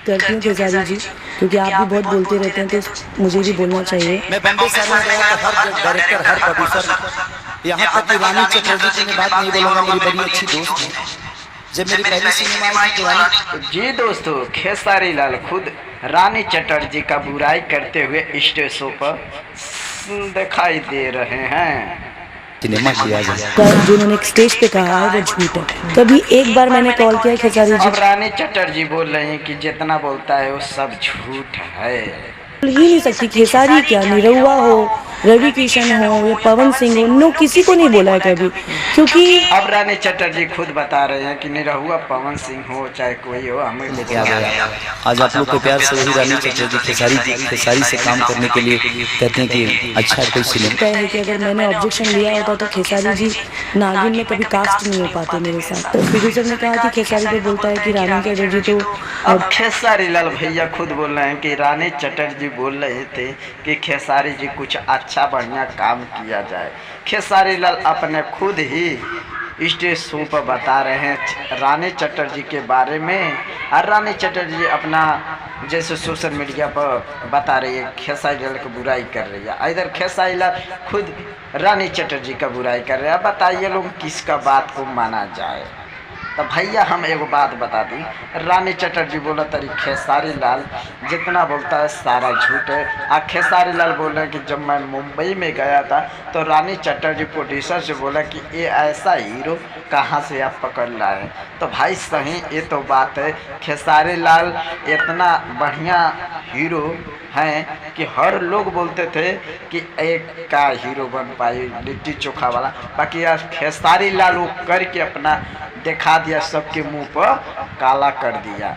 करती हूँ खेसारी जी, क्योंकि आप भी बहुत बोलते रहते हैं तो मुझे भी बोलना चाहिए। मैं बॉम्बे से आया गया तो हर डायरेक्टर, हर प्रोड्यूसर, यहाँ तक कि रानी चटर्जी की मैं बात नहीं बोलूंगा, मेरी बड़ी अच्छी दोस्त है। जब मेरी पहली सिनेमा आई थी पुरानी। जी दोस्तों, खेसारी लाल खुद रानी चटर्जी का बुराई करते हुए स्टेज शो पर दिखाई दे रहे हैं। सिनेमा किया गया, जो उन्होंने एक स्टेज पे कहा है वो झूठ है। कभी एक बार मैंने कॉल किया खेसारी जी, अब रानी चटर्जी बोल रही हैं कि जितना बोलता है वो सब झूठ है। बोल ही नहीं सकती। खेसारी क्या, निरहुआ हो, रवि किशन हो या पवन सिंह हो, नो किसी को नहीं बोला है कभी, क्योंकि अब रानी चटर्जी खुद बता रहे हैं कि निरहुआ पवन सिंह हो चाहे कोई हो, हमें लेके आ गया। आज आप लोग के प्यार से वही रानी चटर्जी खेसारी से काम करने के लिए कहते हैं कि अच्छा कोई सिनेमा तय है कि अगर मैंने ऑब्जेक्शन लिया होता तो खेसारी जी नागिन में कभी कास्ट नहीं हो पाते मेरे साथ। तो प्रोड्यूसर ने कहा कि खेसारी को बोलता है कि रानी चटर्जी तो अब खेसारी लाल भैया खुद बोल रहे हैं कि रानी चटर्जी बोल रहे थे कि खेसारी जी कुछ अच्छा बढ़िया काम किया जाए। खेसारी लाल अपने खुद ही स्टेज शो पर बता रहे हैं रानी चटर्जी के बारे में, और रानी चटर्जी अपना जैसे सोशल मीडिया पर बता रही है खेसारी लाल की बुराई कर रही है, इधर खेसारी लाल खुद रानी चटर्जी का बुराई कर रहे हैं। बताइए लोग किसका बात को माना जाए। तो भैया हम एगो बात बता दी, रानी चटर्जी बोला तरी खेसारी लाल जितना बोलता है सारा झूठ है। आ खेसारी लाल बोल रहे हैं कि जब मैं मुंबई में गया था तो रानी चटर्जी प्रोड्यूसर से बोला कि ये ऐसा हीरो कहाँ से आप पकड़ लाए। तो भाई सही ये तो बात है, खेसारी लाल इतना बढ़िया हीरो हैं कि हर लोग बोलते थे कि एक का हीरो बन पाई लिट्टी चोखा वाला, बाकी यार खेसारी लाल वो करके अपना दिखा दिया, सबके मुंह पर काला कर दिया।